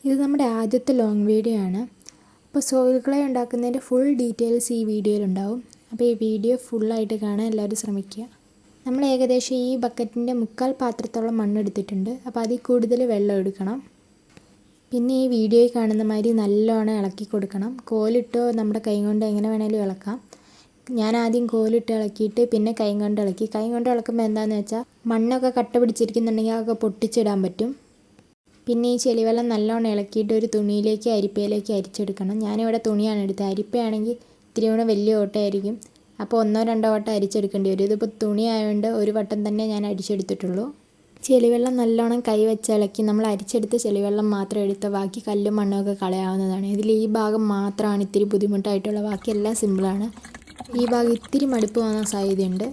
ഇത് നമ്മുടെ ആദ്യത്തെ ലോങ് വീഡിയോ ആണ്. അപ്പോൾ സോയിൽ ക്ലേ ഉണ്ടാക്കുന്നതിൻ്റെ ഫുൾ ഡീറ്റെയിൽസ് ഈ വീഡിയോയിലുണ്ടാവും. അപ്പോൾ ഈ വീഡിയോ ഫുള്ളായിട്ട് കാണാൻ എല്ലാവരും ശ്രമിക്കുക. നമ്മൾ ഏകദേശം ഈ ബക്കറ്റിൻ്റെ 3/4 പാത്രത്തോളം മണ്ണെടുത്തിട്ടുണ്ട്. അപ്പോൾ അതിൽ കൂടുതൽ വെള്ളം എടുക്കണം. പിന്നെ ഈ വീഡിയോയിൽ കാണുന്ന മാതിരി നല്ലോണം ഇളക്കി കൊടുക്കണം. കോലിട്ടോ നമ്മുടെ കൈ കൊണ്ട് എങ്ങനെ വേണേലും ഇളക്കാം. ഞാൻ ആദ്യം കോലിട്ട് ഇളക്കിയിട്ട് പിന്നെ കൈ കൊണ്ട് ഇളക്കി. കൈ കൊണ്ട് ഇളക്കുമ്പോൾ എന്താണെന്ന് വെച്ചാൽ മണ്ണൊക്കെ കട്ട പിടിച്ചിരിക്കുന്നുണ്ടെങ്കിൽ അതൊക്കെ പൊട്ടിച്ചിടാൻ പറ്റും. പിന്നെ ഈ ചെളിവെള്ളം നല്ലോണം ഇളക്കിയിട്ട് ഒരു തുണിയിലേക്ക് അരിപ്പയിലേക്ക് അരിച്ചെടുക്കണം. ഞാനിവിടെ തുണിയാണ് എടുത്തത്. അരിപ്പയാണെങ്കിൽ ഇത്തിരി കൂടെ വലിയ ഓട്ടയായിരിക്കും. അപ്പോൾ 1-2 വട്ടം അരിച്ചെടുക്കേണ്ടി വരും. ഇതിപ്പോൾ തുണി ആയതുകൊണ്ട് ഒരു വട്ടം തന്നെ ഞാൻ അരിച്ചെടുത്തിട്ടുള്ളൂ. ചെളിവെള്ളം നല്ലോണം കൈ വെച്ച് ഇളക്കി നമ്മൾ അരിച്ചെടുത്ത ചെളിവെള്ളം മാത്രം എടുത്ത് ബാക്കി കല്ലും മണ്ണൊക്കെ കളയാവുന്നതാണ്. ഇതിൽ ഈ ഭാഗം മാത്രമാണ് ഇത്തിരി ബുദ്ധിമുട്ടായിട്ടുള്ള, ബാക്കിയെല്ലാം സിമ്പിളാണ്. ഈ ഭാഗം ഇത്തിരി മടുപ്പ് തോന്നാൻ സാധ്യതയുണ്ട്.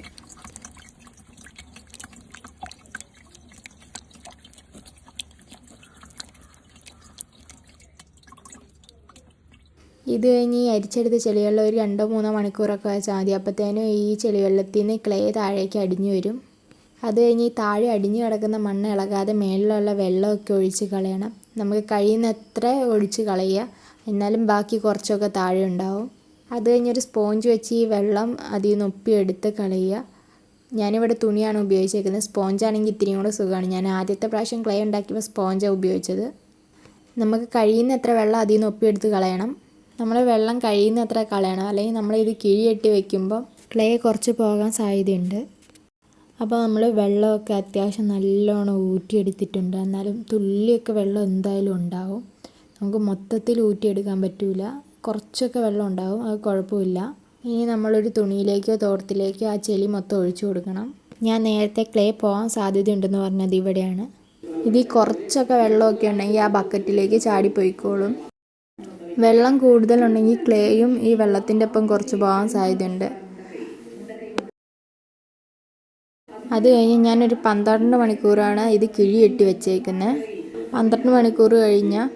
ഇത് കഴിഞ്ഞ് ഈ അരിച്ചെടുത്ത ചെളിവെള്ളം ഒരു 2-3 മണിക്കൂറൊക്കെ വെച്ചാൽ മതി. അപ്പോഴത്തേനും ഈ ചെളിവെള്ളത്തിൽ നിന്ന് ക്ലേ താഴേക്ക് അടിഞ്ഞു വരും. അത് കഴിഞ്ഞ് ഈ താഴെ അടിഞ്ഞു കിടക്കുന്ന മണ്ണ് ഇളകാതെ മേളിലുള്ള വെള്ളമൊക്കെ ഒഴിച്ച് കളയണം. നമുക്ക് കഴിയുന്നത്ര ഒഴിച്ച് കളയുക, എന്നാലും ബാക്കി കുറച്ചൊക്കെ താഴെ ഉണ്ടാവും. അത് കഴിഞ്ഞൊരു സ്പോഞ്ച് വെച്ച് ഈ വെള്ളം അതിൽ നിന്ന് ഒപ്പിയെടുത്ത് കളയുക. ഞാനിവിടെ തുണിയാണ് ഉപയോഗിച്ചേക്കുന്നത്. സ്പോഞ്ചാണെങ്കിൽ ഇത്തിരിയും കൂടെ സുഖമാണ്. ഞാൻ ആദ്യത്തെ പ്രാവശ്യം ക്ലേ ഉണ്ടാക്കിയപ്പോൾ സ്പോഞ്ചാണ് ഉപയോഗിച്ചത്. നമുക്ക് കഴിയുന്നത്ര വെള്ളം അതിൽ നിന്ന് ഒപ്പിയെടുത്ത് കളയണം. നമ്മൾ വെള്ളം കഴിയുന്നത്ര കളയണം, അല്ലെങ്കിൽ നമ്മളിത് കിഴിയെട്ടി വെക്കുമ്പോൾ ക്ലേ കുറച്ച് പോകാൻ സാധ്യതയുണ്ട്. അപ്പോൾ നമ്മൾ വെള്ളമൊക്കെ അത്യാവശ്യം നല്ലോണം ഊറ്റിയെടുത്തിട്ടുണ്ട്. എന്നാലും തുള്ളിയൊക്കെ വെള്ളം എന്തായാലും ഉണ്ടാവും. നമുക്ക് മൊത്തത്തിൽ ഊറ്റിയെടുക്കാൻ പറ്റില്ല. കുറച്ചൊക്കെ വെള്ളം ഉണ്ടാവും, അത് കുഴപ്പമില്ല. ഇനി നമ്മളൊരു തുണിയിലേക്കോ തോർത്തിലേക്കോ ആ ചെളി മൊത്തം ഒഴിച്ചു കൊടുക്കണം. ഞാൻ നേരത്തെ ക്ലേ പോകാൻ സാധ്യതയുണ്ടെന്ന് പറഞ്ഞത് ഇവിടെയാണ്. ഇതിൽ കുറച്ചൊക്കെ വെള്ളമൊക്കെ ഉണ്ടെങ്കിൽ ആ ബക്കറ്റിലേക്ക് ചാടിപ്പോയിക്കോളും. വെള്ളം കൂടുതലുണ്ടെങ്കിൽ ക്ലേയും ഈ വെള്ളത്തിൻ്റെ ഒപ്പം കുറച്ച് പോകാൻ സാധ്യതയുണ്ട്. അത് കഴിഞ്ഞ് ഞാനൊരു 12 മണിക്കൂറാണ് ഇത് കിഴിയെട്ടി വെച്ചേക്കുന്നത്. 12 മണിക്കൂർ കഴിഞ്ഞാൽ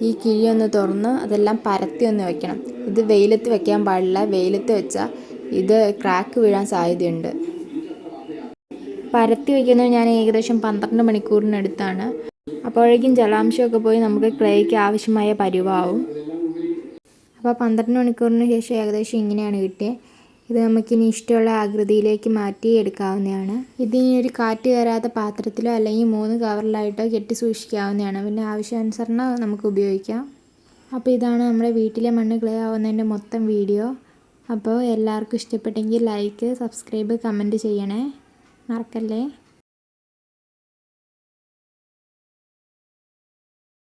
ഈ കിഴി ഒന്ന് തുറന്ന് അതെല്ലാം പരത്തി ഒന്ന് വെക്കണം. ഇത് വെയിലത്ത് വെക്കാൻ പാടില്ല. വെയിലത്ത് വെച്ചാൽ ഇത് ക്രാക്ക് വീഴാൻ സാധ്യതയുണ്ട്. പരത്തി വയ്ക്കുന്നത് ഞാൻ ഏകദേശം 12 മണിക്കൂറിനടുത്താണ്. അപ്പോഴേക്കും ജലാംശമൊക്കെ പോയി നമുക്ക് ക്ലേയ്ക്ക് ആവശ്യമായ പരുവാവും. അപ്പോൾ 12 മണിക്കൂറിന് ശേഷം ഏകദേശം ഇങ്ങനെയാണ് കിട്ടിയത്. ഇത് നമുക്കിനി ഇഷ്ടമുള്ള ആകൃതിയിലേക്ക് മാറ്റി എടുക്കാവുന്നതാണ്. ഇതിനി ഒരു കാറ്റ് കയറാത്ത പാത്രത്തിലോ അല്ലെങ്കിൽ 3 കവറിലായിട്ടോ കെട്ടി സൂക്ഷിക്കാവുന്നതാണ്. പിന്നെ ആവശ്യാനുസരണം നമുക്ക് ഉപയോഗിക്കാം. അപ്പോൾ ഇതാണ് നമ്മുടെ വീട്ടിലെ മണ്ണ് ക്ലേ ആവുന്നതിൻ്റെ മൊത്തം വീഡിയോ. അപ്പോൾ എല്ലാവർക്കും ഇഷ്ടപ്പെട്ടെങ്കിൽ ലൈക്ക്, സബ്സ്ക്രൈബ്, കമൻറ്റ് ചെയ്യണേ, മറക്കല്ലേ.